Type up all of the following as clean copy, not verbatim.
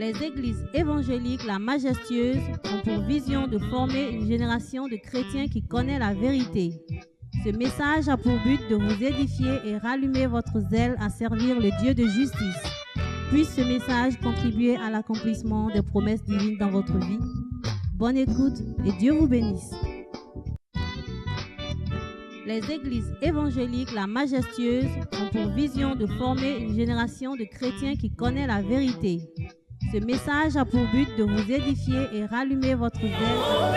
Les églises évangéliques La Majestueuse ont pour vision de former une génération de chrétiens qui connaît la vérité. Ce message a pour but de vous édifier et rallumer votre zèle à servir le Dieu de justice. Puisse ce message contribuer à l'accomplissement des promesses divines dans votre vie. Bonne écoute et Dieu vous bénisse. Les églises évangéliques La Majestueuse ont pour vision de former une génération de chrétiens qui connaît la vérité. Ce message a pour but de vous édifier et rallumer votre zèle.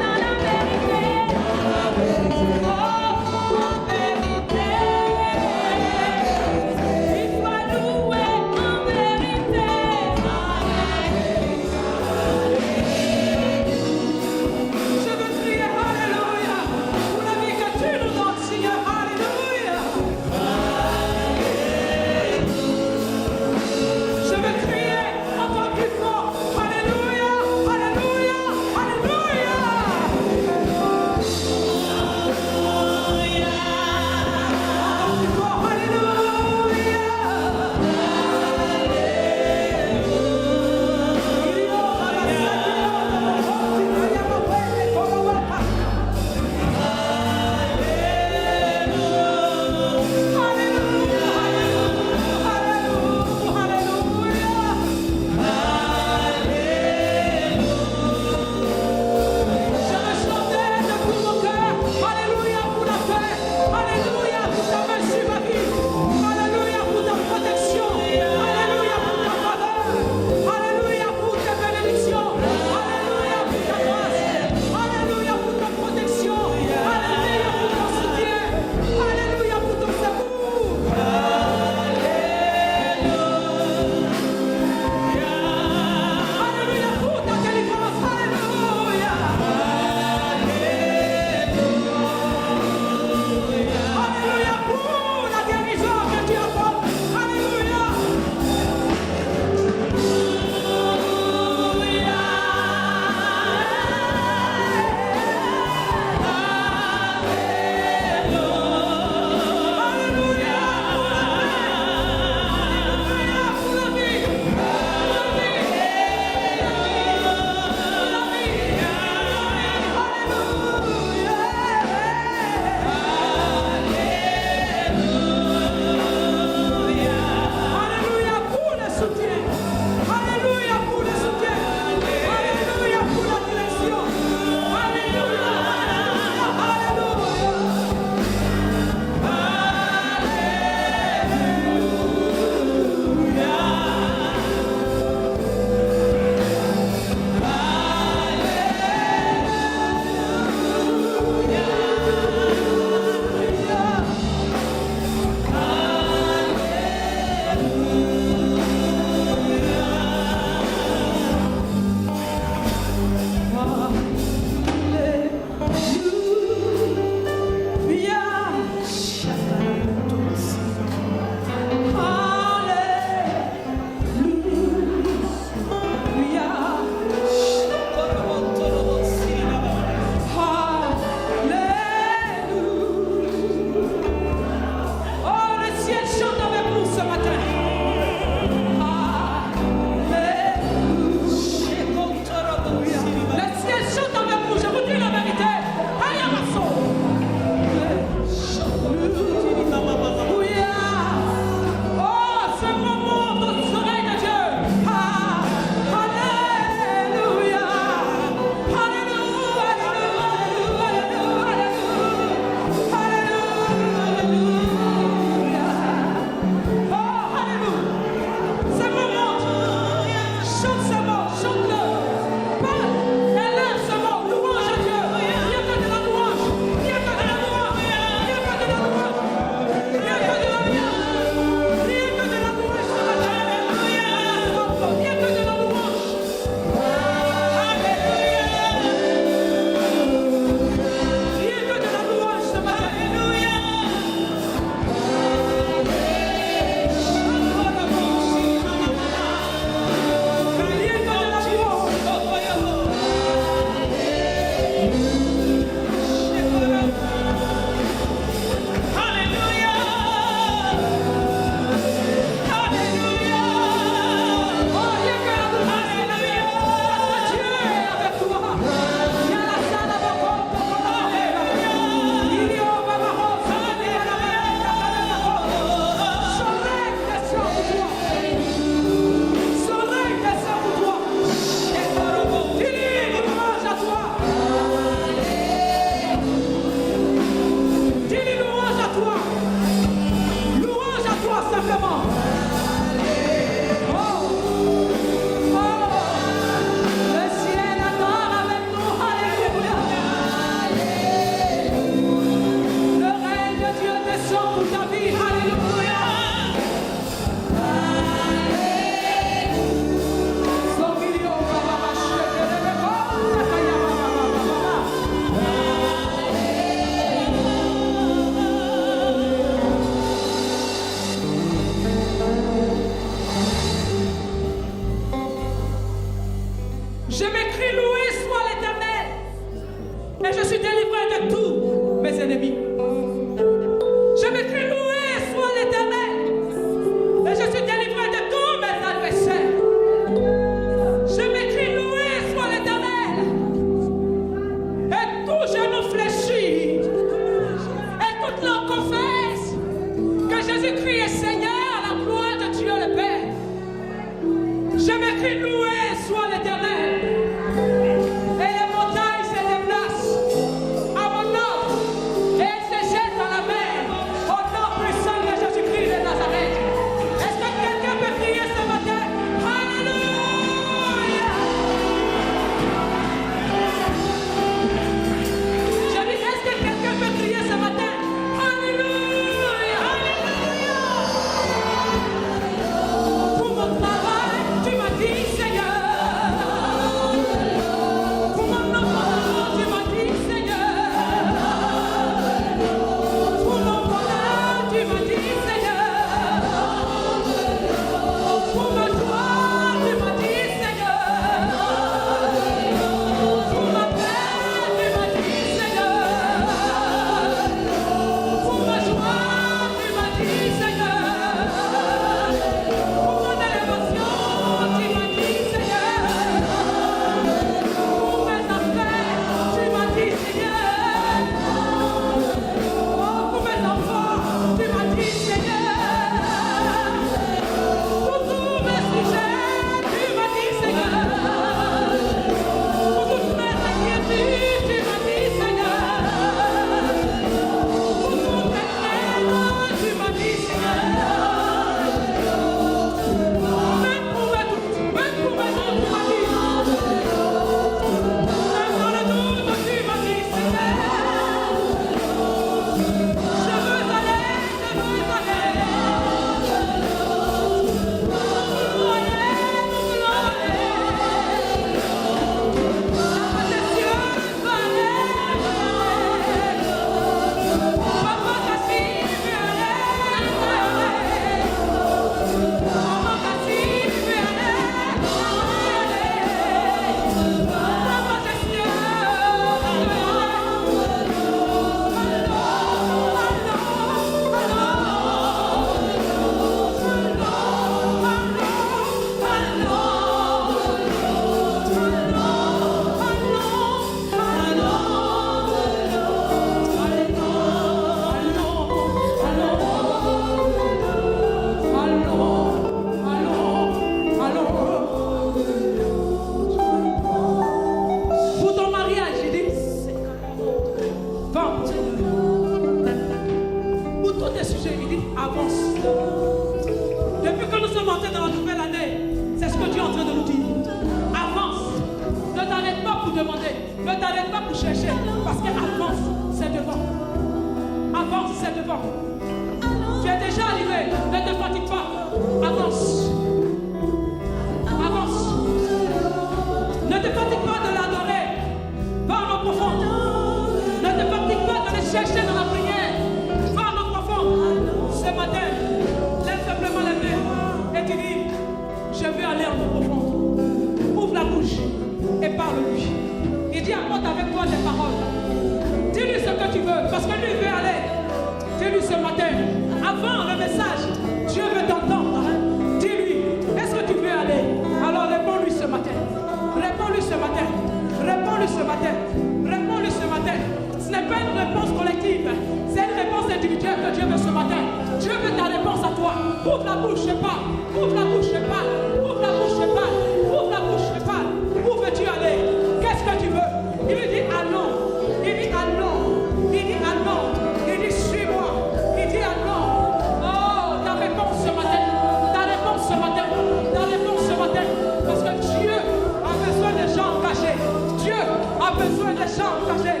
besoin des gens engagés.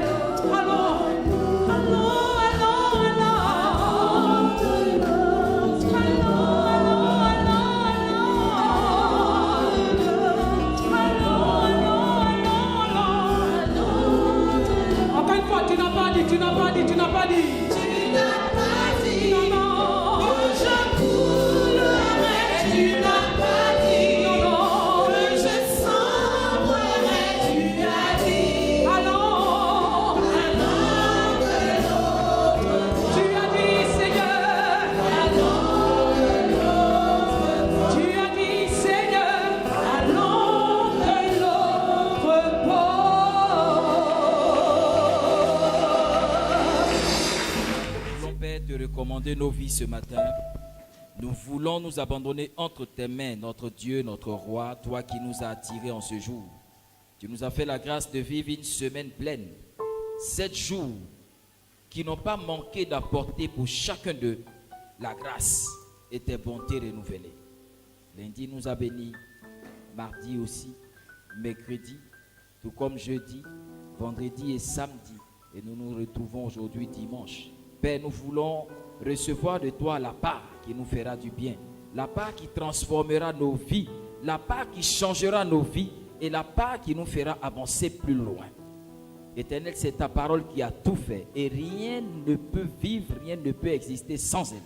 Allons, allons, allons, allons. Père, te recommander nos vies ce matin. Nous voulons nous abandonner entre tes mains, notre Dieu, notre Roi, toi qui nous as attirés en ce jour. Tu nous as fait la grâce de vivre une semaine pleine. 7 jours qui n'ont pas manqué d'apporter pour chacun d'eux la grâce et tes bontés renouvelées. Lundi nous a bénis, mardi aussi, mercredi, tout comme jeudi, vendredi et samedi. Et nous nous retrouvons aujourd'hui dimanche. Père, nous voulons recevoir de toi la part qui nous fera du bien, la part qui transformera nos vies, la part qui changera nos vies et la part qui nous fera avancer plus loin. Éternel, c'est ta parole qui a tout fait et rien ne peut vivre, rien ne peut exister sans elle.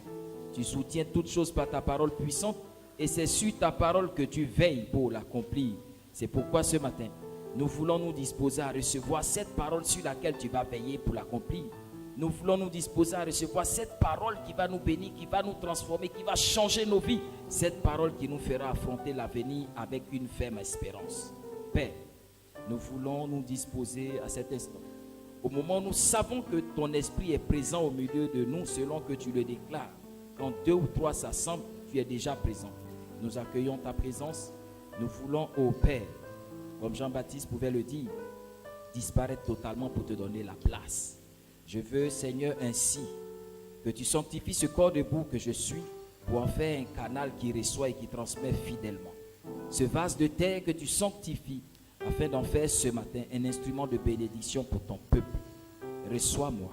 Tu soutiens toutes choses par ta parole puissante et c'est sur ta parole que tu veilles pour l'accomplir. C'est pourquoi ce matin, nous voulons nous disposer à recevoir cette parole sur laquelle tu vas veiller pour l'accomplir. Nous voulons nous disposer à recevoir cette parole qui va nous bénir, qui va nous transformer, qui va changer nos vies. Cette parole qui nous fera affronter l'avenir avec une ferme espérance. Père, nous voulons nous disposer à cet instant. Au moment où nous savons que ton esprit est présent au milieu de nous, selon que tu le déclares. Quand 2 ou 3 s'assemblent, tu es déjà présent. Nous accueillons ta présence. Nous voulons, ô Père, comme Jean-Baptiste pouvait le dire, disparaître totalement pour te donner la place. Je veux, Seigneur, ainsi que tu sanctifies ce corps debout que je suis pour en faire un canal qui reçoit et qui transmet fidèlement. Ce vase de terre que tu sanctifies afin d'en faire ce matin un instrument de bénédiction pour ton peuple. Reçois-moi,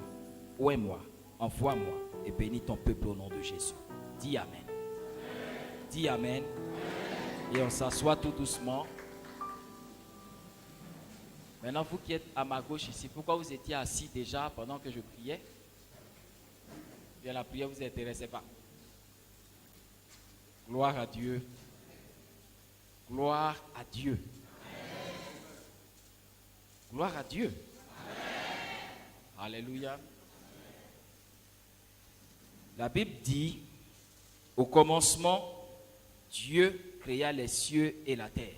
ouais-moi, envoie-moi et bénis ton peuple au nom de Jésus. Dis Amen. Dis Amen. Et on s'assoit tout doucement. Maintenant, vous qui êtes à ma gauche ici, pourquoi vous étiez assis déjà pendant que je priais? Bien, la prière ne vous intéressait pas. Gloire à Dieu. Gloire à Dieu. Gloire à Dieu. Alléluia. La Bible dit, au commencement, Dieu créa les cieux et la terre.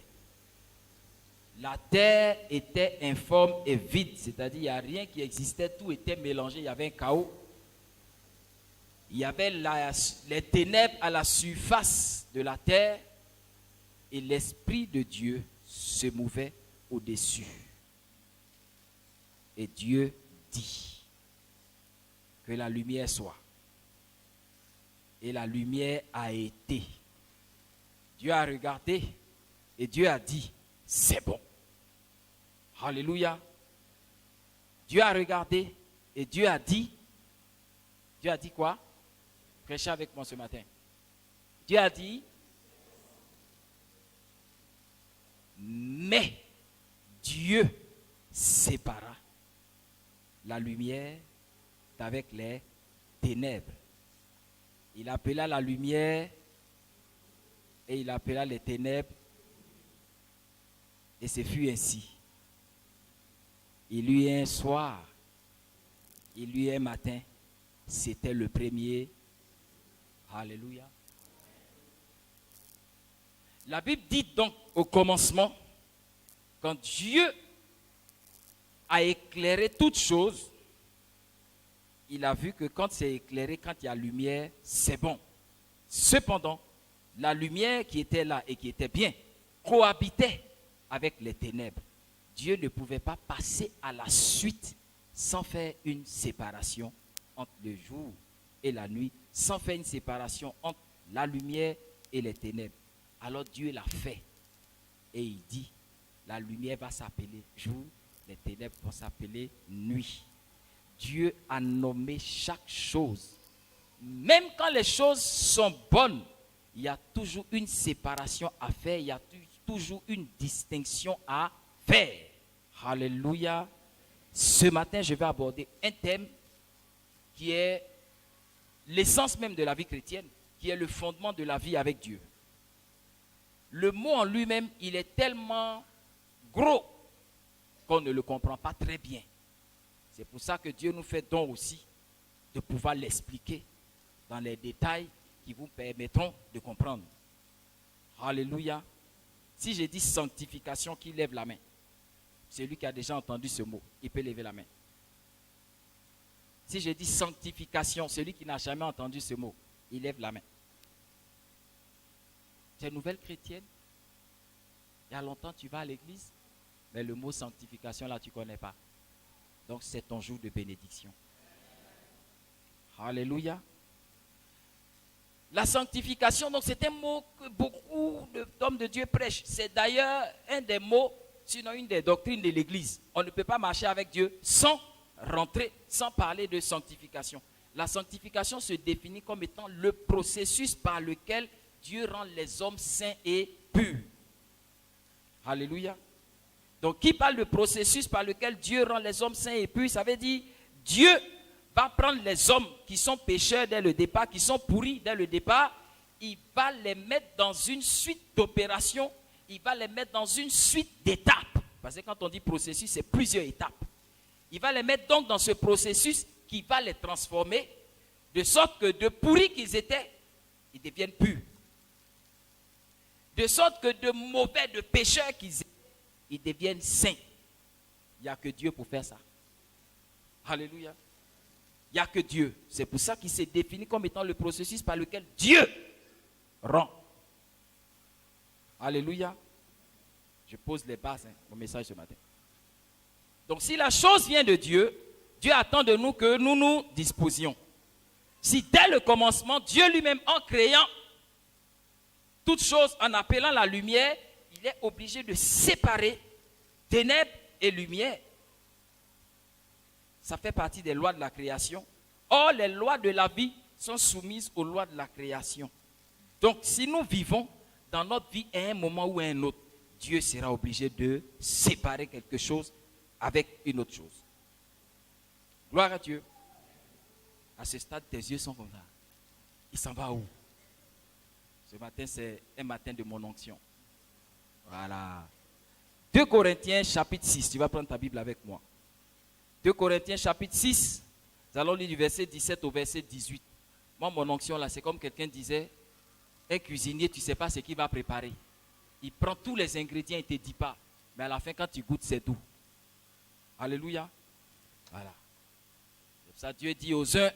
La terre était informe et vide, c'est-à-dire il n'y a rien qui existait, tout était mélangé, il y avait un chaos. Il y avait les ténèbres à la surface de la terre et l'Esprit de Dieu se mouvait au-dessus. Et Dieu dit que la lumière soit. Et la lumière a été. Dieu a regardé et Dieu a dit, c'est bon. Alléluia. Dieu a regardé et Dieu a dit quoi? Prêchez avec moi ce matin. Dieu a dit, mais Dieu sépara la lumière d'avec les ténèbres. Il appela la lumière et il appela les ténèbres. Et ce fut ainsi. Il y eut un soir, il y eut un matin, c'était le premier. Alléluia. La Bible dit donc au commencement, quand Dieu a éclairé toutes choses, il a vu que quand c'est éclairé, quand il y a lumière, c'est bon. Cependant, la lumière qui était là et qui était bien, cohabitait avec les ténèbres. Dieu ne pouvait pas passer à la suite sans faire une séparation entre le jour et la nuit, sans faire une séparation entre la lumière et les ténèbres. Alors Dieu l'a fait. Et il dit, la lumière va s'appeler jour, les ténèbres vont s'appeler nuit. Dieu a nommé chaque chose. Même quand les choses sont bonnes, il y a toujours une séparation à faire, il y a toujours une distinction à faire. Alléluia. Ce matin, je vais aborder un thème qui est l'essence même de la vie chrétienne, qui est le fondement de la vie avec Dieu. Le mot en lui-même, il est tellement gros qu'on ne le comprend pas très bien. C'est pour ça que Dieu nous fait don aussi de pouvoir l'expliquer dans les détails qui vous permettront de comprendre. Alléluia. Si je dis sanctification, qui lève la main? Celui qui a déjà entendu ce mot, il peut lever la main. Si je dis sanctification, celui qui n'a jamais entendu ce mot, il lève la main. Tu es nouvelle chrétienne. Il y a longtemps, tu vas à l'église, mais le mot sanctification, là, tu ne connais pas. Donc, c'est ton jour de bénédiction. Alléluia. La sanctification, donc, c'est un mot que beaucoup d'hommes de Dieu prêchent. C'est d'ailleurs un des mots, sinon une des doctrines de l'église. On ne peut pas marcher avec Dieu sans rentrer, sans parler de sanctification. La sanctification se définit comme étant le processus par lequel Dieu rend les hommes saints et purs. Alléluia. Donc, qui parle du processus par lequel Dieu rend les hommes saints et purs, ça veut dire Dieu va prendre les hommes qui sont pécheurs dès le départ, qui sont pourris dès le départ, il va les mettre dans une suite d'opérations, il va les mettre dans une suite d'étapes. Parce que quand on dit processus, c'est plusieurs étapes. Il va les mettre donc dans ce processus qui va les transformer, de sorte que de pourris qu'ils étaient, ils deviennent purs. De sorte que de mauvais, de pécheurs qu'ils étaient, ils deviennent saints. Il n'y a que Dieu pour faire ça. Alléluia. Il n'y a que Dieu. C'est pour ça qu'il s'est défini comme étant le processus par lequel Dieu rend. Alléluia. Je pose les bases, mon message ce matin. Donc si la chose vient de Dieu, Dieu attend de nous que nous nous disposions. Si dès le commencement, Dieu lui-même en créant toute chose, en appelant la lumière, il est obligé de séparer ténèbres et lumière. Ça fait partie des lois de la création. Or, les lois de la vie sont soumises aux lois de la création. Donc, si nous vivons dans notre vie à un moment ou à un autre, Dieu sera obligé de séparer quelque chose avec une autre chose. Gloire à Dieu. À ce stade, tes yeux sont comme ça. Il s'en va où? Ce matin, c'est un matin de mon onction. Voilà. 2 Corinthiens chapitre 6. Tu vas prendre ta Bible avec moi. 2 Corinthiens chapitre 6. Nous allons lire du verset 17 au verset 18. Moi, mon onction là, c'est comme quelqu'un disait, un cuisinier, tu ne sais pas ce qu'il va préparer. Il prend tous les ingrédients, il ne te dit pas. Mais à la fin, quand tu goûtes, c'est doux. Alléluia. Voilà. C'est pour ça que Dieu dit aux uns,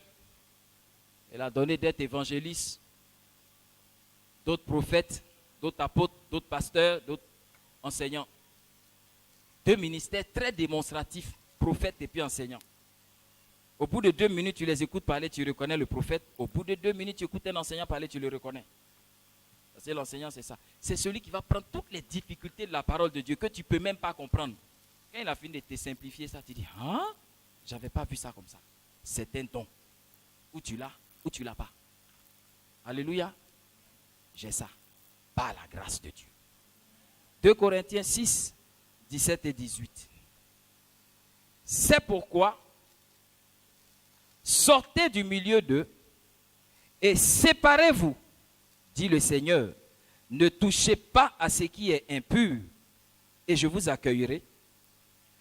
il a donné d'être évangélistes, d'autres prophètes, d'autres apôtres, d'autres pasteurs, d'autres enseignants. 2 ministères très démonstratifs, prophètes et puis enseignants. Au bout de 2 minutes, tu les écoutes parler, tu reconnais le prophète. Au bout de 2 minutes, tu écoutes un enseignant parler, tu le reconnais. Parce que l'enseignant, c'est ça. C'est celui qui va prendre toutes les difficultés de la parole de Dieu que tu ne peux même pas comprendre. Quand il a fini de te simplifier ça, tu dis, hein? Je n'avais pas vu ça comme ça. C'est un don. Ou tu l'as, ou tu ne l'as pas. Alléluia. J'ai ça. Par la grâce de Dieu. 2 Corinthiens 6, 17 et 18. C'est pourquoi, sortez du milieu d'eux et séparez-vous, dit le Seigneur. Ne touchez pas à ce qui est impur et je vous accueillerai.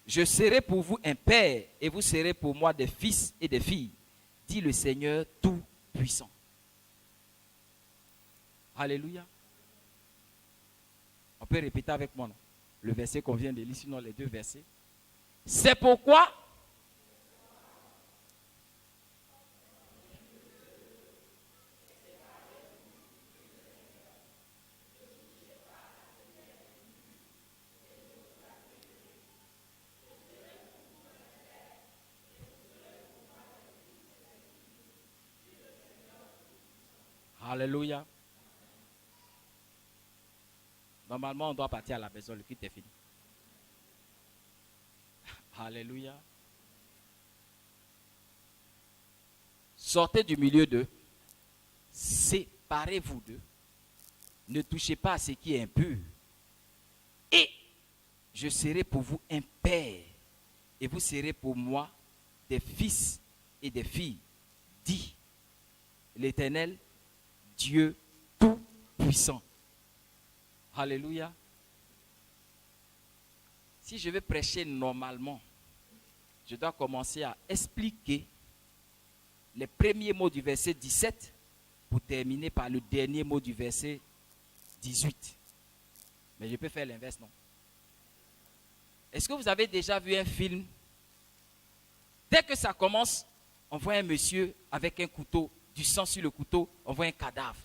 Je serai pour vous un père et vous serez pour moi des fils et des filles, dit le Seigneur Tout-Puissant. Alléluia. On peut répéter avec moi, non? Le verset qu'on vient de lire, sinon les 2 versets. C'est pourquoi Alléluia. Normalement, on doit partir à la maison, le culte est fini. Alléluia. Sortez du milieu d'eux, séparez-vous d'eux, ne touchez pas à ce qui est impur, et je serai pour vous un père, et vous serez pour moi des fils et des filles, dit l'Éternel, Dieu Tout-Puissant. Alléluia. Si je veux prêcher normalement, je dois commencer à expliquer les premiers mots du verset 17 pour terminer par le dernier mot du verset 18. Mais je peux faire l'inverse, non? Est-ce que vous avez déjà vu un film? Dès que ça commence, on voit un monsieur avec un couteau, du sang sur le couteau, on voit un cadavre.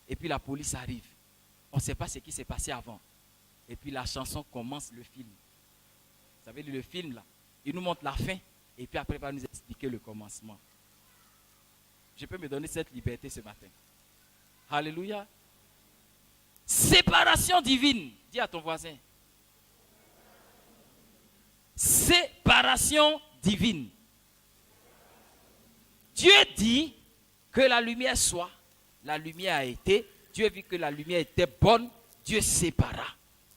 Et puis la police arrive. On ne sait pas ce qui s'est passé avant. Et puis la chanson commence le film. Vous savez, le film là, il nous montre la fin. Et puis après, il va nous expliquer le commencement. Je peux me donner cette liberté ce matin. Alléluia. Séparation divine. Dis à ton voisin. Séparation divine. Dieu dit que la lumière soit. La lumière a été. Dieu vit que la lumière était bonne. Dieu sépara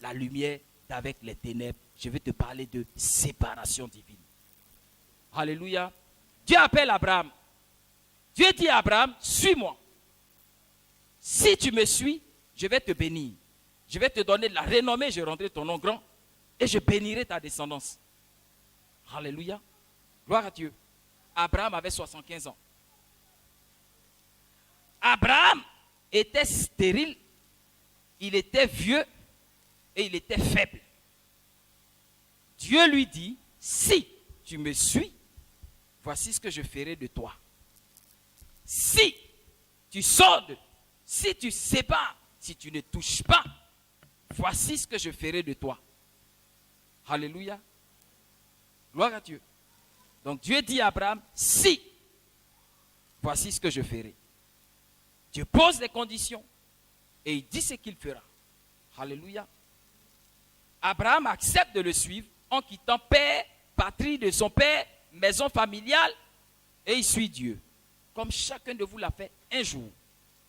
la lumière d'avec les ténèbres. Je vais te parler de séparation divine. Alléluia. Dieu appelle Abraham. Dieu dit à Abraham, suis-moi. Si tu me suis, je vais te bénir. Je vais te donner de la renommée, je rendrai ton nom grand et je bénirai ta descendance. Alléluia. Gloire à Dieu. Abraham avait 75 ans. Abraham était stérile, il était vieux et il était faible. Dieu lui dit, si tu me suis, voici ce que je ferai de toi. Si tu sondes, si tu sépares, si tu ne touches pas, voici ce que je ferai de toi. Alléluia. Gloire à Dieu. Donc Dieu dit à Abraham, si, voici ce que je ferai. Dieu pose les conditions et il dit ce qu'il fera. Alléluia. Abraham accepte de le suivre en quittant père, patrie de son père, maison familiale, et il suit Dieu. Comme chacun de vous l'a fait un jour.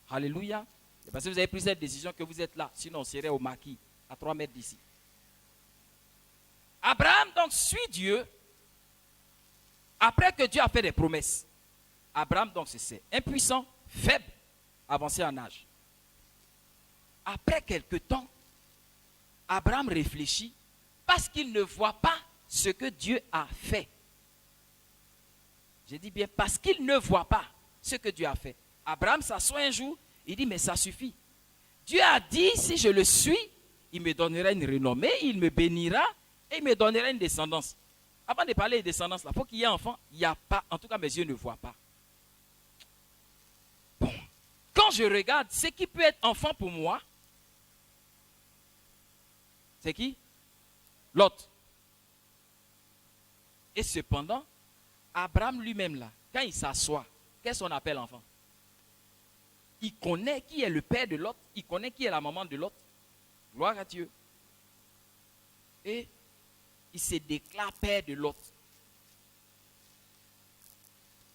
Alléluia. C'est parce que vous avez pris cette décision que vous êtes là. Sinon, on serait au maquis, à 3 mètres d'ici. Abraham donc suit Dieu après que Dieu a fait des promesses. Abraham donc c'est impuissant, faible, avancé en âge. Après quelque temps, Abraham réfléchit parce qu'il ne voit pas ce que Dieu a fait. Je dis bien parce qu'il ne voit pas ce que Dieu a fait. Abraham s'assoit un jour, il dit mais ça suffit. Dieu a dit si je le suis, il me donnera une renommée, il me bénira et il me donnera une descendance. Avant de parler de descendance, il faut qu'il y ait un enfant. Il n'y a pas, en tout cas mes yeux ne voient pas. Bon, quand je regarde ce qui peut être enfant pour moi, c'est qui? Lot. Et cependant, Abraham lui-même là, quand il s'assoit, qu'est-ce qu'on appelle enfant? Il connaît qui est le père de Lot, il connaît qui est la maman de Lot. Gloire à Dieu. Et il se déclare père de Lot.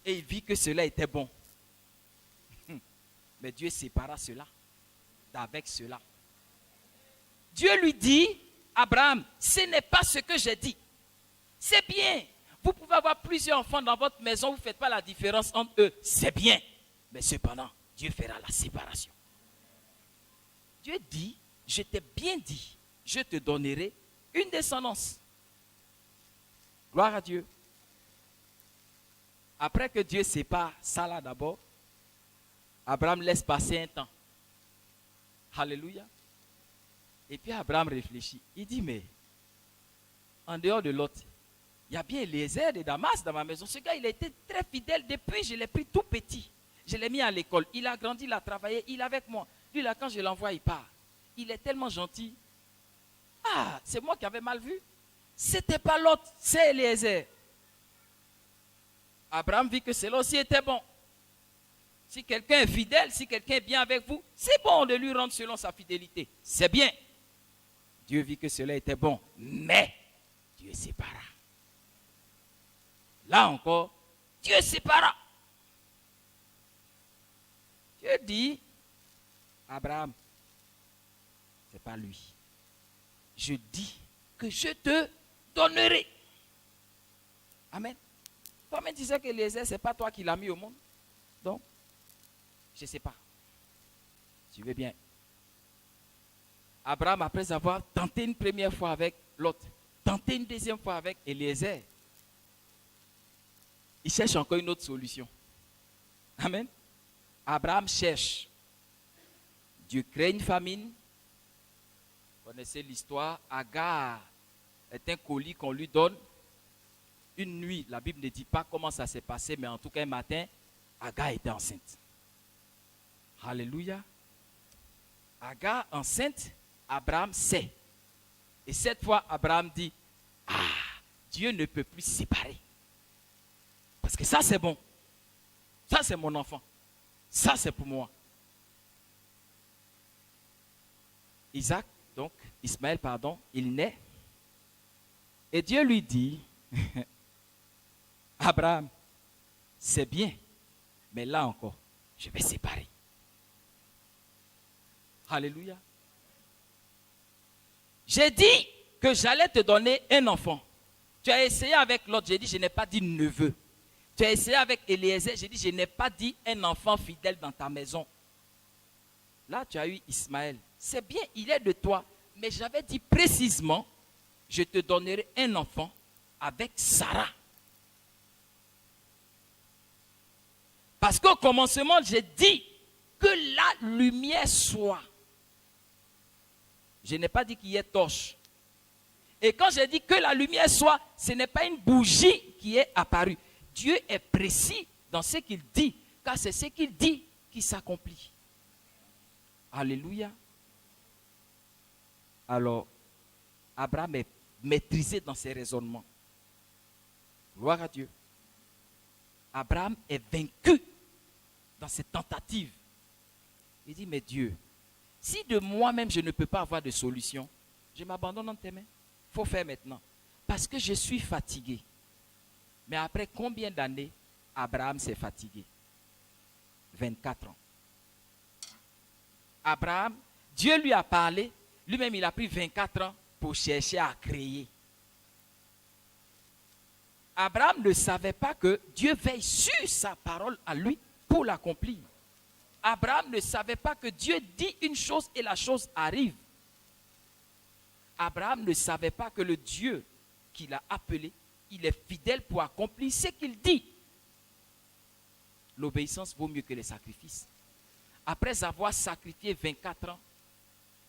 Et il vit que cela était bon. Mais Dieu sépara cela d'avec cela. Dieu lui dit, Abraham, ce n'est pas ce que j'ai dit. C'est bien. Vous pouvez avoir plusieurs enfants dans votre maison, vous ne faites pas la différence entre eux. C'est bien. Mais cependant, Dieu fera la séparation. Dieu dit, je t'ai bien dit, je te donnerai une descendance. Gloire à Dieu. Après que Dieu sépare ça là d'abord, Abraham laisse passer un temps. Alléluia. Et puis Abraham réfléchit. Il dit, mais en dehors de Lot, il y a bien Eliezer de Damas dans ma maison. Ce gars, il a été très fidèle depuis, je l'ai pris tout petit. Je l'ai mis à l'école. Il a grandi, il a travaillé, il est avec moi. Lui là, quand je l'envoie, il part. Il est tellement gentil. Ah, c'est moi qui avais mal vu. C'était pas Lot, c'est Eliezer. Abraham vit que cela aussi était bon. Si quelqu'un est fidèle, si quelqu'un est bien avec vous, c'est bon de lui rendre selon sa fidélité. C'est bien. Dieu vit que cela était bon. Mais Dieu sépara. Là encore, Dieu sépara. Dieu dit, Abraham, c'est pas lui. Je dis que je te donnerai. Amen. Toi-même disais que Eliezer, ce n'est pas toi qui l'as mis au monde. Donc, je ne sais pas. Tu veux bien. Abraham, après avoir tenté une première fois avec Lot, tenté une deuxième fois avec Eliezer, il cherche encore une autre solution. Amen. Abraham cherche. Dieu crée une famine. Vous connaissez l'histoire. Agar est un colis qu'on lui donne. une nuit, la Bible ne dit pas comment ça s'est passé, mais en tout cas un matin, Agar était enceinte. Alléluia. Agar enceinte, Abraham sait. Et cette fois, Abraham dit, ah, Dieu ne peut plus se séparer. Parce que ça c'est bon. Ça c'est mon enfant. Ça c'est pour moi. Ismaël, il naît. Et Dieu lui dit, Abraham, c'est bien, mais là encore, je vais séparer. Alléluia. J'ai dit que j'allais te donner un enfant. Tu as essayé avec l'autre, j'ai dit, je n'ai pas dit neveu. Tu as essayé avec Eliezer, j'ai dit, je n'ai pas dit un enfant fidèle dans ta maison. Là, tu as eu Ismaël. C'est bien, il est de toi. Mais j'avais dit précisément, je te donnerai un enfant avec Sarah. Parce qu'au commencement, j'ai dit que la lumière soit. Je n'ai pas dit qu'il y ait torche. Et quand j'ai dit que la lumière soit, ce n'est pas une bougie qui est apparue. Dieu est précis dans ce qu'il dit, car c'est ce qu'il dit qui s'accomplit. Alléluia. Alors, Abraham est maîtrisé dans ses raisonnements. Gloire à Dieu. Abraham est vaincu dans ses tentatives. Il dit, mais Dieu, si de moi-même je ne peux pas avoir de solution, je m'abandonne dans tes mains. Il faut faire maintenant. Parce que je suis fatigué. Mais après combien d'années Abraham s'est fatigué? 24 ans. Abraham, Dieu lui a parlé, lui-même il a pris 24 ans pour chercher à créer. Abraham ne savait pas que Dieu veille sur sa parole à lui pour l'accomplir. Abraham ne savait pas que Dieu dit une chose et la chose arrive. Abraham ne savait pas que le Dieu qu'il a appelé, il est fidèle pour accomplir ce qu'il dit. L'obéissance vaut mieux que les sacrifices. Après avoir sacrifié 24 ans,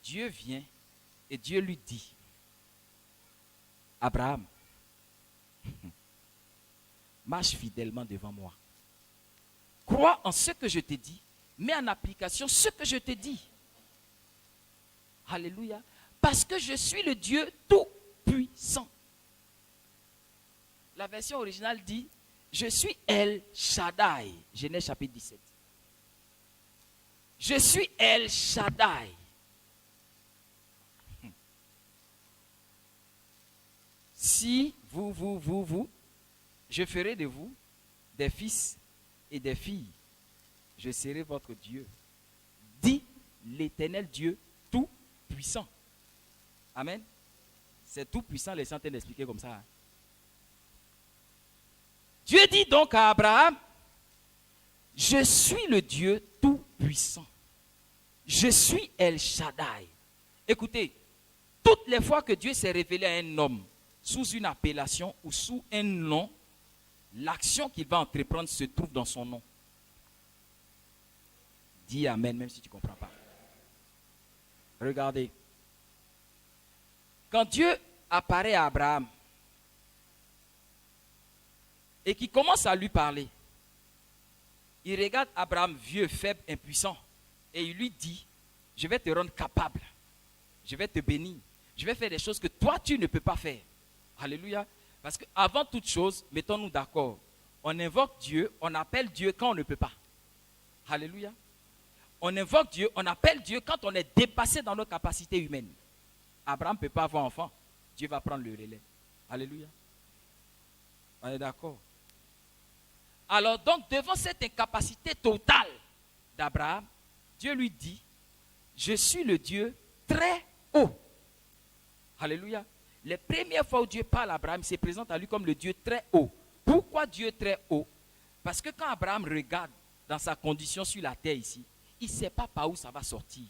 Dieu vient et Dieu lui dit, Abraham, marche fidèlement devant moi. Crois en ce que je te dis, mets en application ce que je te dis. Alléluia. Parce que je suis le Dieu tout-puissant. La version originale dit, je suis El Shaddai. Genèse chapitre 17. Je suis El Shaddai. Si vous, je ferai de vous des fils et des filles. Je serai votre Dieu. Dit l'Éternel Dieu tout-puissant. Amen. C'est tout-puissant, les saints d'expliquer comme ça. Dieu dit donc à Abraham, je suis le Dieu tout-puissant. Je suis El Shaddai. Écoutez, toutes les fois que Dieu s'est révélé à un homme sous une appellation ou sous un nom, l'action qu'il va entreprendre se trouve dans son nom. Dis Amen, même si tu ne comprends pas. Regardez. Quand Dieu apparaît à Abraham et qu'il commence à lui parler, il regarde Abraham vieux, faible, impuissant et il lui dit, je vais te rendre capable, je vais te bénir, je vais faire des choses que toi tu ne peux pas faire. Alléluia. Parce qu'avant toute chose, mettons-nous d'accord, on invoque Dieu, on appelle Dieu quand on ne peut pas. Alléluia. On invoque Dieu, on appelle Dieu quand on est dépassé dans nos capacités humaines. Abraham ne peut pas avoir enfant. Dieu va prendre le relais. Alléluia. On est d'accord. Alors donc, devant cette incapacité totale d'Abraham, Dieu lui dit, je suis le Dieu très haut. Alléluia. Les premières fois où Dieu parle à Abraham, il se présente à lui comme le Dieu très haut. Pourquoi Dieu très haut? Parce que quand Abraham regarde dans sa condition sur la terre ici, il ne sait pas par où ça va sortir.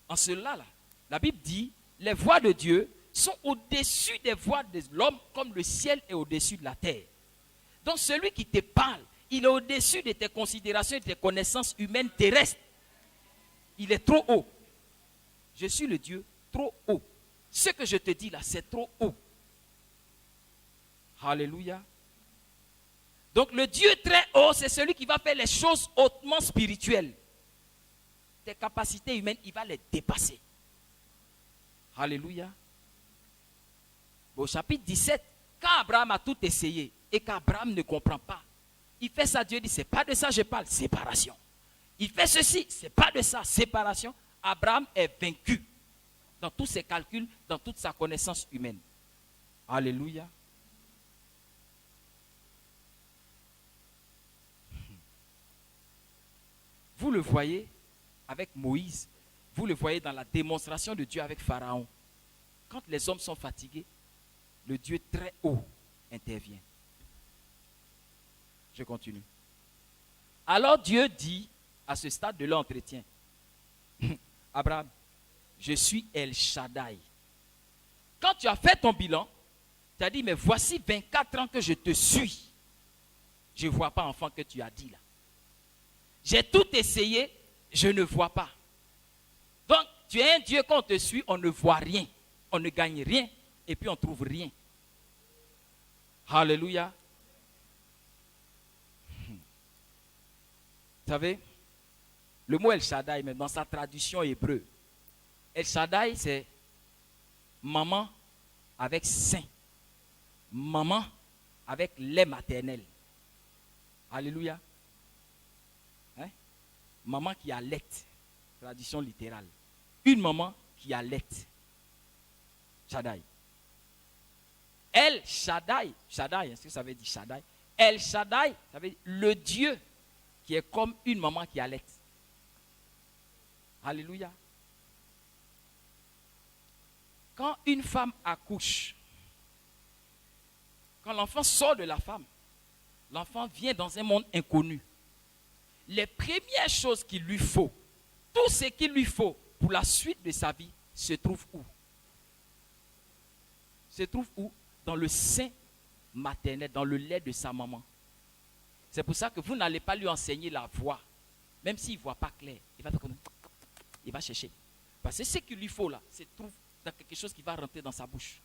En cela, là, la Bible dit, les voies de Dieu sont au-dessus des voies de l'homme comme le ciel est au-dessus de la terre. Donc celui qui te parle, il est au-dessus de tes considérations et de tes connaissances humaines terrestres. Il est trop haut. Je suis le Dieu trop haut. Ce que je te dis là, c'est trop haut. Alléluia. Donc le Dieu très haut, c'est celui qui va faire les choses hautement spirituelles. Tes capacités humaines, il va les dépasser. Alléluia. Au chapitre 17, quand Abraham a tout essayé et qu'Abraham ne comprend pas, il fait ça, Dieu dit, c'est pas de ça je parle, séparation. Il fait ceci, c'est pas de ça, séparation. Abraham est vaincu dans tous ses calculs, dans toute sa connaissance humaine. Alléluia. Vous le voyez avec Moïse, vous le voyez dans la démonstration de Dieu avec Pharaon. Quand les hommes sont fatigués, le Dieu très haut intervient. Je continue. Alors Dieu dit à ce stade de l'entretien, Abraham, je suis El Shaddai. Quand tu as fait ton bilan, tu as dit, mais voici 24 ans que je te suis. Je ne vois pas enfant que tu as dit là. J'ai tout essayé, je ne vois pas. Donc, tu es un Dieu, quand on te suit, on ne voit rien. On ne gagne rien et puis on ne trouve rien. Alléluia. Vous savez, le mot El Shaddai, mais dans sa traduction hébreu, El Shaddai, c'est maman avec sein. Maman avec lait maternel. Alléluia. Hein? Maman qui allaite. Traduction littérale. Une maman qui allaite. Shaddai. El Shaddai. Shaddai, est-ce que ça veut dire Shaddai? El Shaddai, ça veut dire le Dieu qui est comme une maman qui allaite. Alléluia. Quand une femme accouche, quand l'enfant sort de la femme, l'enfant vient dans un monde inconnu. Les premières choses qu'il lui faut, tout ce qu'il lui faut pour la suite de sa vie, se trouve où? Se trouve où? Dans le sein maternel, dans le lait de sa maman. C'est pour ça que vous n'allez pas lui enseigner la voix. Même s'il ne voit pas clair, il va faire comme... Il va chercher. Parce que ce qu'il lui faut là, se trouve dans quelque chose qui va rentrer dans sa bouche.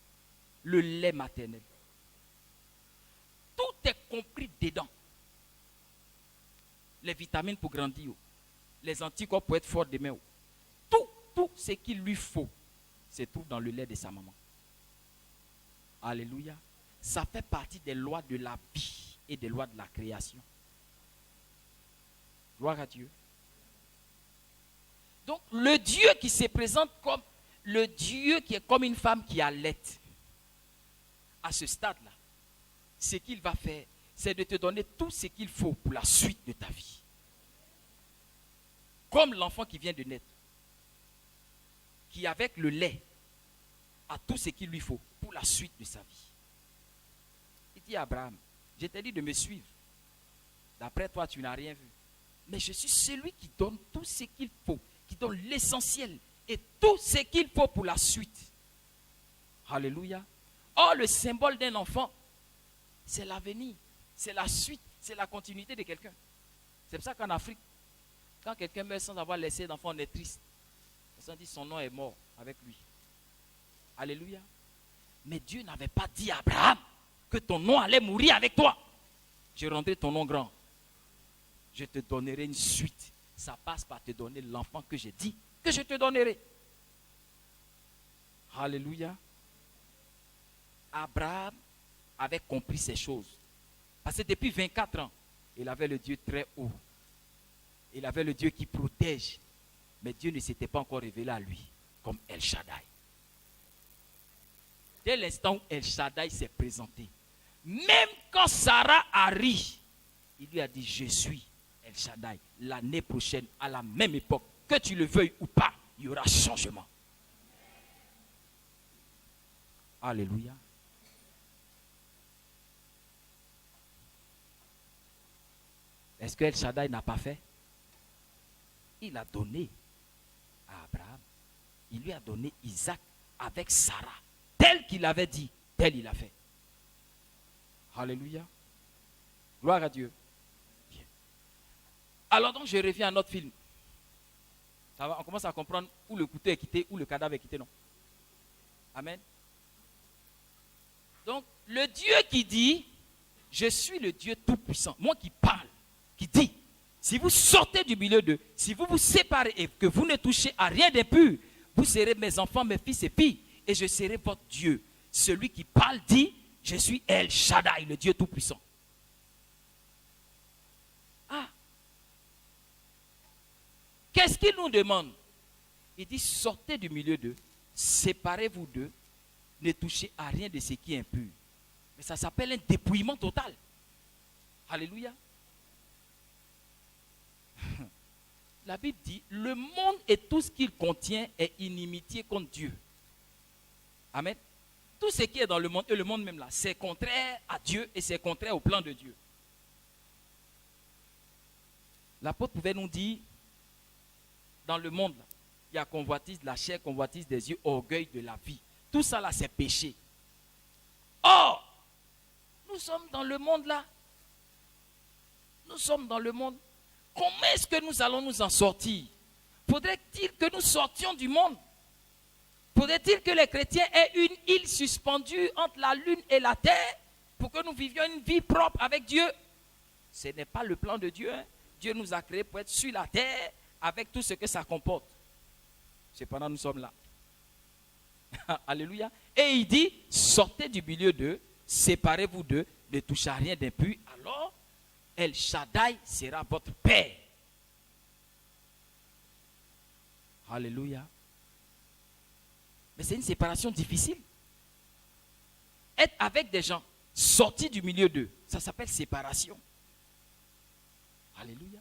Le lait maternel. Tout est compris dedans. Les vitamines pour grandir. Les anticorps pour être fort demain. Tout ce qu'il lui faut se trouve dans le lait de sa maman. Alléluia. Ça fait partie des lois de la vie et des lois de la création. Gloire à Dieu. Donc, le Dieu qui se présente comme le Dieu qui est comme une femme qui allaite, à ce stade-là, ce qu'il va faire, c'est de te donner tout ce qu'il faut pour la suite de ta vie. Comme l'enfant qui vient de naître, qui avec le lait a tout ce qu'il lui faut pour la suite de sa vie. Il dit à Abraham, je t'ai dit de me suivre. D'après toi, tu n'as rien vu. Mais je suis celui qui donne tout ce qu'il faut, qui donne l'essentiel et tout ce qu'il faut pour la suite. Alléluia. Or, le symbole d'un enfant, c'est l'avenir, c'est la suite, c'est la continuité de quelqu'un. C'est pour ça qu'en Afrique, quand quelqu'un meurt sans avoir laissé d'enfant, on est triste. On dit son nom est mort avec lui. Alléluia. Mais Dieu n'avait pas dit à Abraham que ton nom allait mourir avec toi. Je rendrai ton nom grand. Je te donnerai une suite. Ça passe par te donner l'enfant que j'ai dit que je te donnerai. Alléluia. Abraham avait compris ces choses. Parce que depuis 24 ans, il avait le Dieu très haut. Il avait le Dieu qui protège. Mais Dieu ne s'était pas encore révélé à lui comme El Shaddai. Dès l'instant où El Shaddai s'est présenté, même quand Sarah a ri, il lui a dit, je suis El Shaddai. L'année prochaine, à la même époque, que tu le veuilles ou pas, il y aura changement. Alléluia. Est-ce que El Shaddai n'a pas fait? Il a donné à Abraham. Il lui a donné Isaac avec Sarah. Tel qu'il avait dit, tel il a fait. Alléluia. Gloire à Dieu. Bien. Alors donc je reviens à notre film. Ça va, on commence à comprendre où le couteau est quitté, où le cadavre est quitté, non? Amen. Donc le Dieu qui dit, je suis le Dieu Tout-Puissant, moi qui parle, qui dit, si vous sortez du milieu d'eux, si vous vous séparez et que vous ne touchez à rien d'impur, vous serez mes enfants, mes fils et filles, et je serai votre Dieu. Celui qui parle dit, je suis El Shaddai, le Dieu Tout-Puissant. Ah! Qu'est-ce qu'il nous demande? Il dit, sortez du milieu d'eux, séparez-vous d'eux, ne touchez à rien de ce qui est impur. Mais ça s'appelle un dépouillement total. Alléluia. La Bible dit, le monde et tout ce qu'il contient est inimitié contre Dieu. Amen. Tout ce qui est dans le monde, et le monde même là, c'est contraire à Dieu et c'est contraire au plan de Dieu. L'apôtre pouvait nous dire, dans le monde, il y a convoitise de la chair, convoitise des yeux, orgueil de la vie. Tout ça là, c'est péché. Or, nous sommes dans le monde là. Nous sommes dans le monde. Comment est-ce que nous allons nous en sortir? Faudrait-il que nous sortions du monde? Faudrait-il que les chrétiens aient une île suspendue entre la lune et la terre pour que nous vivions une vie propre avec Dieu? Ce n'est pas le plan de Dieu. Hein? Dieu nous a créés pour être sur la terre avec tout ce que ça comporte. Cependant, nous sommes là. Alléluia. Et il dit, sortez du milieu d'eux, séparez-vous d'eux, ne touchez à rien d'impur. Alors, El Shaddai sera votre Père. Alléluia. Mais c'est une séparation difficile. Être avec des gens, sortis du milieu d'eux, ça s'appelle séparation. Alléluia.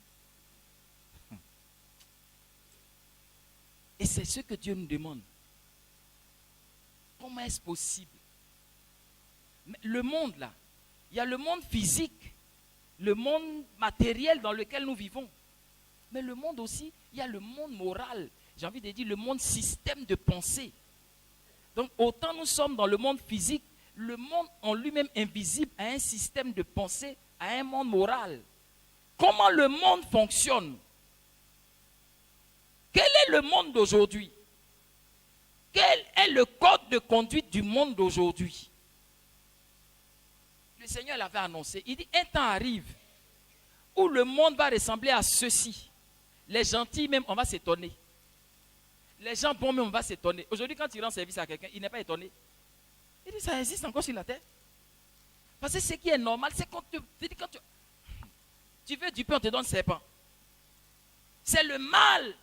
Et c'est ce que Dieu nous demande. Comment est-ce possible? Mais le monde là, il y a le monde physique, le monde matériel dans lequel nous vivons. Mais le monde aussi, il y a le monde moral. J'ai envie de dire le monde système de pensée. Donc autant nous sommes dans le monde physique, le monde en lui-même invisible a un système de pensée, a un monde moral. Comment le monde fonctionne? Quel est le monde d'aujourd'hui? Quel est le code de conduite du monde d'aujourd'hui? Le Seigneur l'avait annoncé. Il dit, un temps arrive où le monde va ressembler à ceci. Les gentils même, on va s'étonner. Les gens bons même, on va s'étonner. Aujourd'hui, quand il rend service à quelqu'un, il n'est pas étonné. Il dit, ça existe encore sur la terre. Parce que ce qui est normal, c'est quand tu veux du pain, on te donne serpent. C'est le mal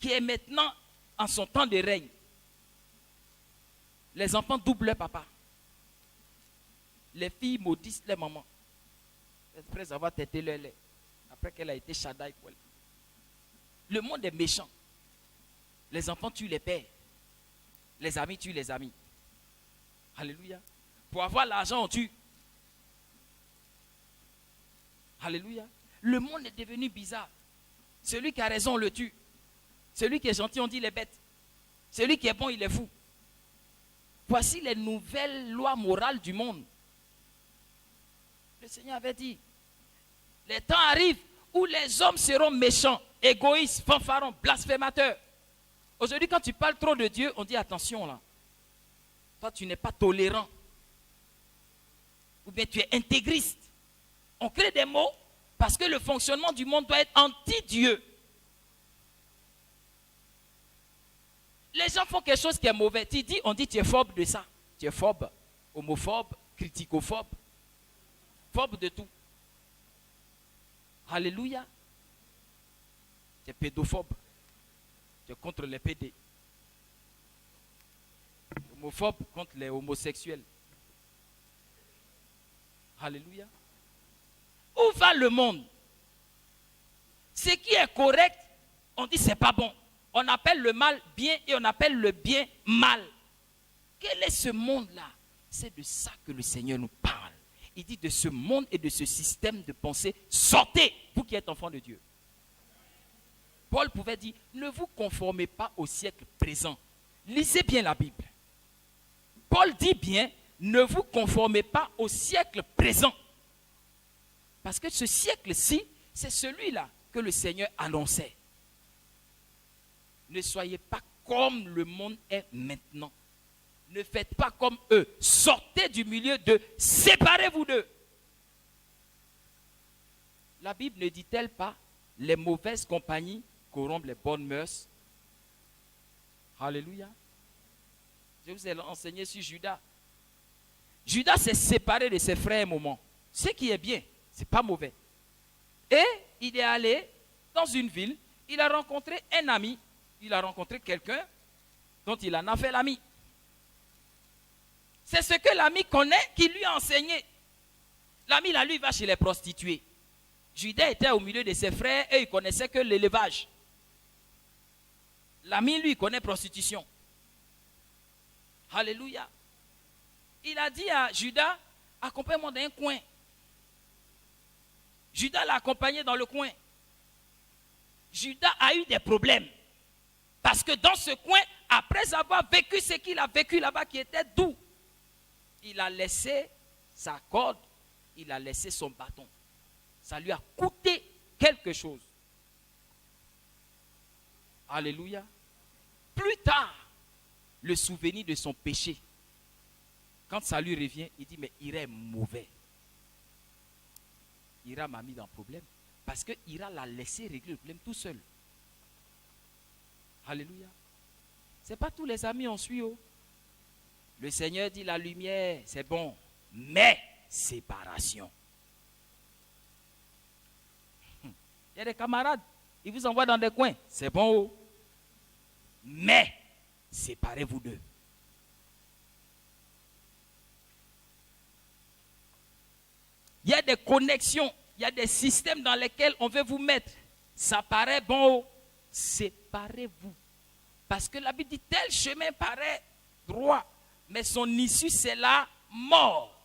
qui est maintenant en son temps de règne. Les enfants doublent leur papa. Les filles maudissent leur maman. Après avoir têté leur lait. Après qu'elle a été Shaddai pour elle. Le monde est méchant. Les enfants tuent les pères. Les amis tuent les amis. Alléluia. Pour avoir l'argent, on tue. Alléluia. Le monde est devenu bizarre. Celui qui a raison, on le tue. Celui qui est gentil, on dit il est bête. Celui qui est bon, il est fou. Voici les nouvelles lois morales du monde. Le Seigneur avait dit, les temps arrivent où les hommes seront méchants, égoïstes, fanfarons, blasphémateurs. Aujourd'hui, quand tu parles trop de Dieu, on dit attention là. Toi, tu n'es pas tolérant. Ou bien tu es intégriste. On crée des mots parce que le fonctionnement du monde doit être anti-Dieu. Les gens font quelque chose qui est mauvais. Tu dis, on dit tu es phobe de ça. Tu es phobe, homophobe, criticophobe, phobe de tout. Alléluia. Tu es pédophobe. Tu es contre les PD. Homophobe contre les homosexuels. Alléluia. Où va le monde? Ce qui est correct, on dit c'est pas bon. On appelle le mal bien et on appelle le bien mal. Quel est ce monde-là? C'est de ça que le Seigneur nous parle. Il dit de ce monde et de ce système de pensée, sortez, vous qui êtes enfants de Dieu. Paul pouvait dire, ne vous conformez pas au siècle présent. Lisez bien la Bible. Paul dit bien, ne vous conformez pas au siècle présent. Parce que ce siècle-ci, c'est celui-là que le Seigneur annonçait. Ne soyez pas comme le monde est maintenant. Ne faites pas comme eux. Sortez du milieu d'eux. Séparez-vous d'eux. La Bible ne dit-elle pas les mauvaises compagnies corrompent les bonnes mœurs? Alléluia. Je vous ai enseigné sur Judas. Judas s'est séparé de ses frères un moment. Ce qui est bien, ce n'est pas mauvais. Et il est allé dans une ville, il a rencontré un ami, il a rencontré quelqu'un dont il en a fait l'ami. C'est ce que l'ami connaît qui lui a enseigné. L'ami, là, lui, va chez les prostituées. Judas était au milieu de ses frères et il connaissait que l'élevage. L'ami, lui, connaît prostitution. Alléluia. Il a dit à Judas, accompagne-moi dans un coin. Judas l'a accompagné dans le coin. Judas a eu des problèmes. Parce que dans ce coin, après avoir vécu ce qu'il a vécu là-bas qui était doux, il a laissé sa corde, il a laissé son bâton. Ça lui a coûté quelque chose. Alléluia. Plus tard, le souvenir de son péché, quand ça lui revient, il dit, mais Ira est mauvais. Ira m'a mis dans le problème. Parce que Ira l'a laissé régler le problème tout seul. Alléluia. Ce n'est pas tous les amis on suit. Oh. Le Seigneur dit, la lumière, c'est bon. Mais, séparation. Il y a des camarades, ils vous envoient dans des coins. C'est bon. Oh. Mais, séparez-vous d'eux. Il y a des connexions, il y a des systèmes dans lesquels on veut vous mettre. Ça paraît bon, séparez-vous. Parce que la Bible dit, tel chemin paraît droit, mais son issue c'est la mort.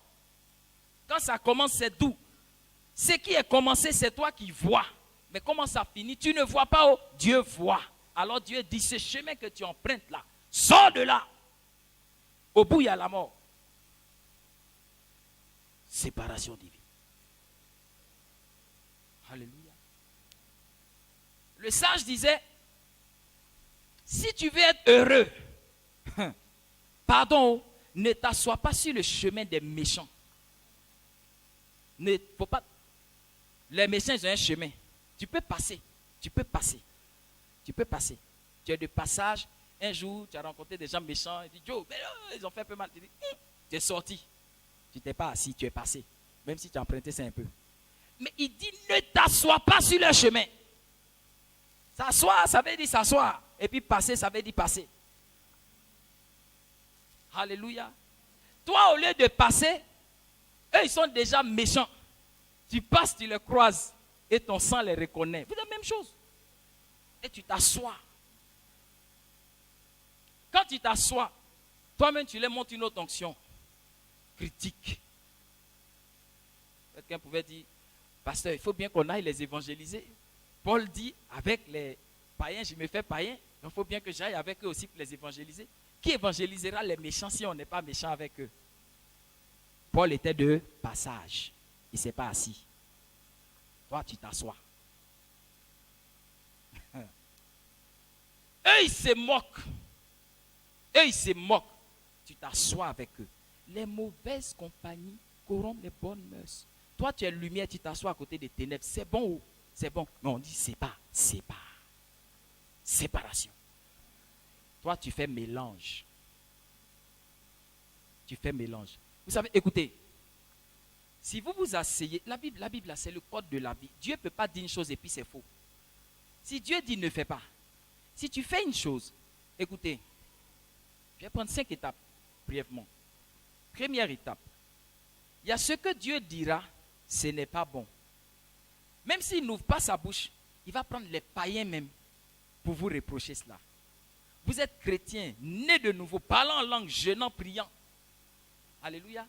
Quand ça commence, c'est doux. Ce qui est commencé, c'est toi qui vois. Mais comment ça finit, tu ne vois pas, oh, Dieu voit. Alors Dieu dit, ce chemin que tu empruntes là, sors de là. Au bout, il y a la mort. Séparation divine. Alléluia. Le sage disait, si tu veux être heureux, pardon, ne t'assois pas sur le chemin des méchants. Ne faut pas. Les méchants, ils ont un chemin. Tu peux passer. Tu peux passer. Tu peux passer. Tu es de passage. Un jour, tu as rencontré des gens méchants. Tu dis, Joe, mais ils ont fait un peu mal. Tu dis, tu es sorti. Tu t'es pas assis, tu es passé. Même si tu as emprunté ça un peu. Mais il dit, ne t'assois pas sur le chemin. S'asseoir, ça veut dire s'asseoir. Et puis passer, ça veut dire passer. Alléluia. Toi, au lieu de passer, eux, ils sont déjà méchants. Tu passes, tu les croises. Et ton sang les reconnaît. Vous êtes la même chose. Et tu t'assois. Quand tu t'assois, toi-même, tu leur montres une autre onction. Critique. Quelqu'un pouvait dire, pasteur, il faut bien qu'on aille les évangéliser. Paul dit, avec les païens, je me fais païen. Donc il faut bien que j'aille avec eux aussi pour les évangéliser. Qui évangélisera les méchants si on n'est pas méchant avec eux? Paul était de passage. Il ne s'est pas assis. Toi, tu t'assois. Eux, ils se moquent. Eux, ils se moquent. Tu t'assois avec eux. Les mauvaises compagnies corrompent les bonnes mœurs. Toi, tu es lumière, tu t'assois à côté des ténèbres. C'est bon, c'est bon. Mais on dit sépare. Séparation. Toi, tu fais mélange. Tu fais mélange. Vous savez, écoutez. Si vous vous asseyez, la Bible là, c'est le code de la vie. Dieu ne peut pas dire une chose et puis c'est faux. Si Dieu dit ne fais pas. Si tu fais une chose, écoutez, je vais prendre 5 étapes, brièvement. Première étape, il y a ce que Dieu dira, ce n'est pas bon. Même s'il n'ouvre pas sa bouche, il va prendre les païens même pour vous reprocher cela. Vous êtes chrétien, né de nouveau, parlant en langue, jeûnant, priant. Alléluia.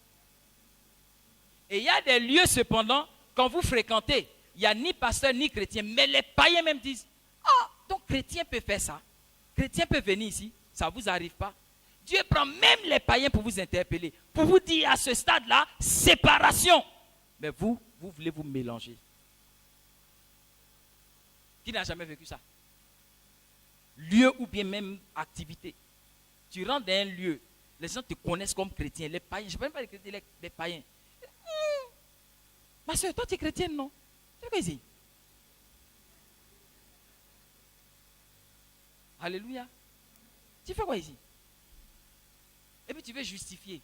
Et il y a des lieux cependant, quand vous fréquentez, il n'y a ni pasteur ni chrétien, mais les païens même disent, ah, donc chrétien peut faire ça. Chrétien peut venir ici, ça ne vous arrive pas. Dieu prend même les païens pour vous interpeller, pour vous dire à ce stade-là, séparation. Mais vous voulez vous mélanger. Qui n'a jamais vécu ça? Lieu ou bien même activité. Tu rentres dans un lieu, les gens te connaissent comme chrétien, les païens, je ne sais même pas les chrétiens, les païens. Ma soeur, toi tu es chrétienne, non? Tu fais quoi ici? Alléluia. Tu fais quoi ici? Et puis tu veux justifier.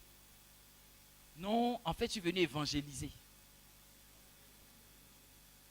Non, en fait, je suis venu évangéliser.